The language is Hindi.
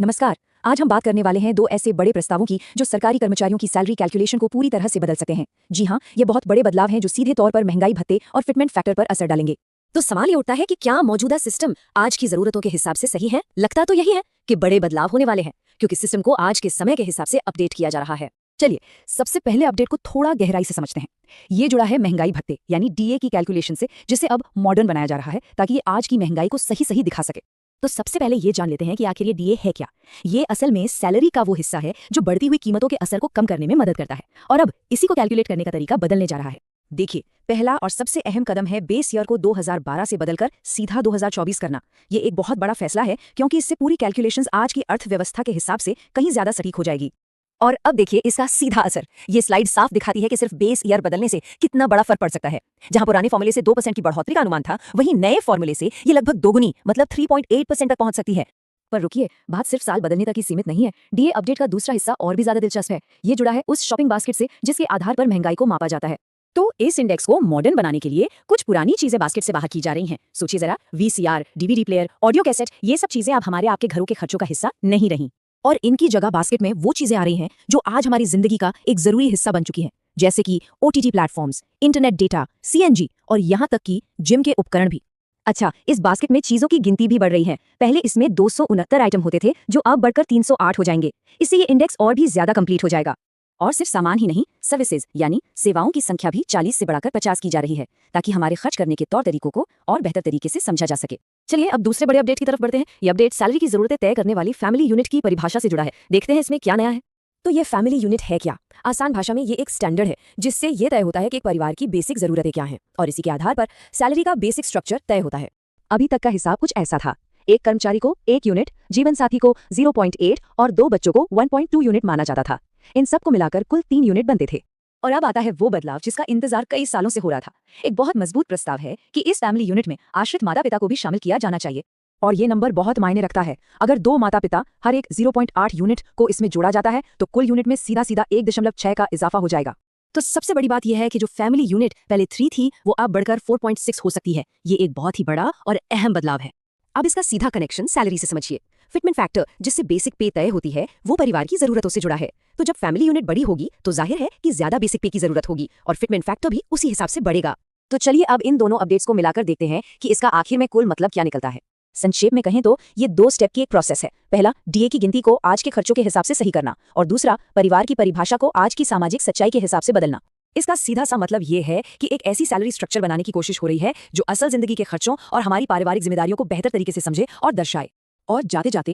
नमस्कार। आज हम बात करने वाले हैं दो ऐसे बड़े प्रस्तावों की जो सरकारी कर्मचारियों की सैलरी कैलकुलेशन को पूरी तरह से बदल सकते हैं। जी हाँ, ये बहुत बड़े बदलाव हैं जो सीधे तौर पर महंगाई भत्ते और फिटमेंट फैक्टर पर असर डालेंगे। तो सवाल ये उठता है कि क्या मौजूदा सिस्टम आज की जरूरतों के हिसाब से सही है। लगता तो यही है कि बड़े बदलाव होने वाले हैं क्योंकि सिस्टम को आज के समय के हिसाब से अपडेट किया जा रहा है। चलिए सबसे पहले अपडेट को थोड़ा गहराई से समझते हैं। ये जुड़ा है महंगाई भत्ते यानी डीए की कैलकुलेशन से, जिसे अब मॉडर्न बनाया जा रहा है ताकि ये आज की महंगाई को सही सही दिखा सके। तो सबसे पहले ये जान लेते हैं कि आखिर ये डीए है क्या। ये असल में सैलरी का वो हिस्सा है जो बढ़ती हुई कीमतों के असर को कम करने में मदद करता है, और अब इसी को कैलकुलेट करने का तरीका बदलने जा रहा है। देखिए, पहला और सबसे अहम कदम है बेस ईयर को 2012 से बदलकर सीधा 2024 करना। ये एक बहुत बड़ा फैसला है क्योंकि इससे पूरी कैलकुलेशंस आज की अर्थव्यवस्था के हिसाब से कहीं ज्यादा सटीक हो जाएगी। और अब देखिए इसका सीधा असर। ये स्लाइड साफ दिखाती है कि सिर्फ बेस ईयर बदलने से कितना बड़ा फर्क पड़ सकता है। जहां पुराने फॉर्मूले से 2% की बढ़ोतरी का अनुमान था, वहीं नए फॉर्मूले से ये लगभग दोगुनी मतलब 3.8% तक पहुंच सकती है। पर रुकिए, बात सिर्फ साल बदलने तक ही सीमित नहीं है। डीए अपडेट का दूसरा हिस्सा और भी ज्यादा दिलचस्प है। ये जुड़ा है उस शॉपिंग बास्केट से जिसके आधार पर महंगाई को मापा जाता है। तो इस इंडेक्स को मॉडर्न बनाने के लिए कुछ पुरानी चीजें बास्केट से बाहर की जा रही हैं। सोचिए जरा, VCR, DVD player, audio cassette, ये सब चीजें अब हमारे आपके घरों के खर्चों का हिस्सा नहीं रही, और इनकी जगह बास्केट में वो चीजें आ रही हैं जो आज हमारी जिंदगी का एक जरूरी हिस्सा बन चुकी हैं, जैसे कि OTT platforms, internet data, CNG और यहाँ तक कि जिम के उपकरण भी। अच्छा, इस बास्केट में चीजों की गिनती भी बढ़ रही है। पहले इसमें 269 आइटम होते थे जो अब बढ़कर 308 हो जाएंगे। इससे ये इंडेक्स और भी ज्यादा कंप्लीट हो जाएगा। और सिर्फ सामान ही नहीं, सर्विसेज यानी सेवाओं की संख्या भी 40 से बढ़ाकर 50 की जा रही है ताकि हमारे खर्च करने के तौर तरीकों को और बेहतर तरीके से समझा जा सके। चलिए अब दूसरे बड़े अपडेट की तरफ बढ़ते हैं। ये अपडेट सैलरी की जरूरतें तय करने वाली फैमिली यूनिट की परिभाषा से जुड़ा है। देखते हैं इसमें क्या नया है। तो ये फैमिली यूनिट है क्या? आसान भाषा में ये एक स्टैंडर्ड है जिससे ये तय होता है कि एक परिवार की बेसिक जरूरतें क्या हैं, और इसी के आधार पर सैलरी का बेसिक स्ट्रक्चर तय होता है। अभी तक का हिसाब कुछ ऐसा था। एक कर्मचारी को 1 यूनिट, जीवन साथी को 0.8 और 2 बच्चों को 1.2 यूनिट माना जाता था। इन सब को मिलाकर कुल 3 यूनिट बनते थे। और अब आता है वो बदलाव जिसका इंतजार कई सालों से हो रहा था। एक बहुत मजबूत प्रस्ताव है कि इस फैमिली यूनिट में आश्रित माता पिता को भी शामिल किया जाना चाहिए। और ये नंबर बहुत मायने रखता है। अगर 2 माता पिता हर एक 0.8 यूनिट को इसमें जोड़ा जाता है तो कुल यूनिट में सीधा सीधा 1.6 का इजाफा हो जाएगा। तो सबसे बड़ी बात यह है कि जो फैमिली यूनिट पहले 3 थी वो अब बढ़कर 4.6 हो सकती है। ये एक बहुत ही बड़ा और अहम बदलाव है। अब इसका सीधा कनेक्शन सैलरी से समझिए। फिटमेंट फैक्टर जिससे बेसिक पे तय होती है वो परिवार की जरूरतों से जुड़ा है। तो जब फैमिली यूनिट बड़ी होगी तो जाहिर है कि ज्यादा बेसिक पे की जरूरत होगी और फिटमेंट फैक्टर भी उसी हिसाब से बढ़ेगा। तो चलिए अब इन दोनों अपडेट्स को मिलाकर देखते हैं कि इसका आखिर में कुल मतलब क्या निकलता है। संक्षेप में कहें तो ये 2 स्टेप की एक प्रोसेस है। पहला, डीए की गिनती को आज के खर्चों के हिसाब से सही करना, और दूसरा, परिवार की परिभाषा को आज की सामाजिक सच्चाई के हिसाब से बदलना। इसका सीधा सा मतलब ये है कि एक ऐसी सैलरी स्ट्रक्चर बनाने की कोशिश हो रही है जो असल जिंदगी के खर्चों और हमारी पारिवारिक जिम्मेदारियों को बेहतर तरीके से समझे और दर्शाए। और जाते जाते